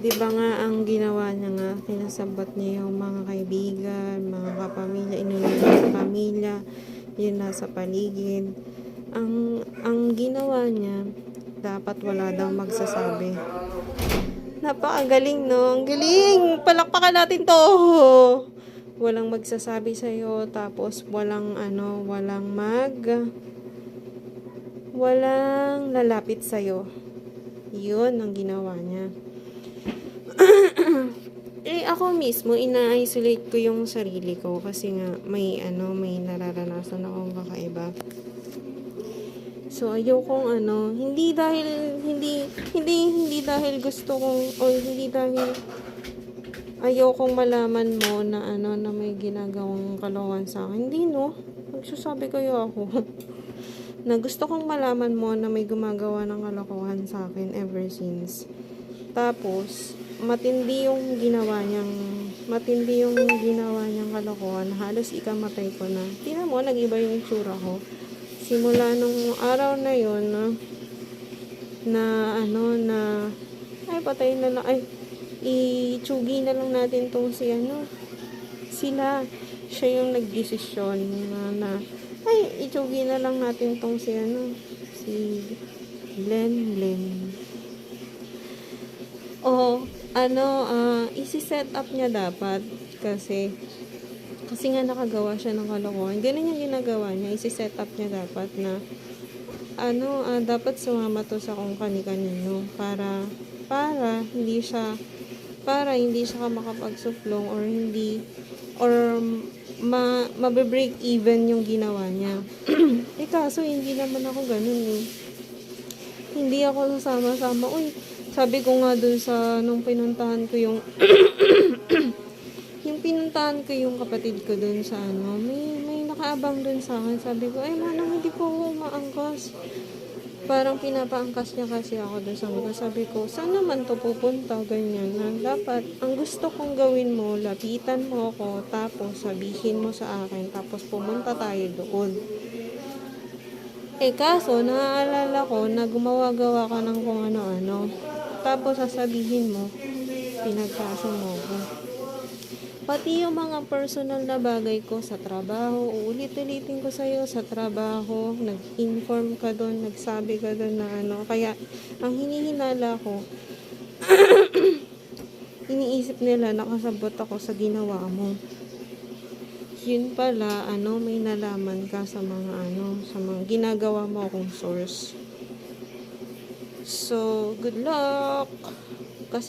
Di ba nga ang ginawa niya nga, kinasabot niya yung mga kaibigan, mga kapamilya, inulong ng pamilya, yun nasa paligid. Ang ginawa niya, dapat wala daw magsasabi. Napakagaling, no? Ang galing! Palakpakan natin to! Walang magsasabi sa'yo, tapos walang lalapit sa'yo. Yun ang ginawa niya. Ako mismo, ina-isolate ko yung sarili ko kasi nga may nararanasan akong kakaiba. So, ayokong hindi dahil gusto kong, o hindi dahil ayokong malaman mo na na may ginagawang kalokohan sa akin. Hindi, no? Magsasabi kayo ako. Na gusto kong malaman mo na may gumagawa ng kalokohan sa akin ever since. Tapos, matindi yung ginawa niyang kalokohan. Halos ikamatay ko na. Tingnan mo, nag-iba yung itsura ko. Simula nung araw na yun, patay na lang, itsugi na lang natin tong sila. Siya yung nagdesisyon na itsugi na lang natin tong si Glenn. Isi-set up niya dapat kasi nga nakagawa siya ng kalokohan. Ganun yung ginagawa niya. Isi-set up niya dapat na dapat sumama to sa kung kani-kanino para hindi siya makapagsuplong or mabe-break even yung ginawa niya. Kaso hindi naman ako ganun eh. Hindi ako sasama-sama. Sabi ko nga dun sa nung pinuntahan ko yung yung kapatid ko dun sa may nakaabang dun sa akin. Sabi ko, manang hindi po ako umaangkas. Parang pinapaangkas niya kasi ako dun sa mga. Sabi ko, saan naman to pupunta? Ganyan. Dapat, ang gusto kong gawin mo, lapitan mo ako, tapos sabihin mo sa akin, tapos pumunta tayo doon. Kaso, naaalala ko na gumawa-gawa ka ng kung ano-ano. Tapos sasabihin mo, pinagkaso mo ko. Pati yung mga personal na bagay ko sa trabaho, uulit-ulitin ko sa'yo sa trabaho, nag-inform ka doon, nagsabi ka doon na Kaya, ang hinihinala ko, iniisip nila nakasabot ako sa ginawa mo. Yun pala, may nalaman ka sa mga ginagawa mo akong source. So, good luck! Kasi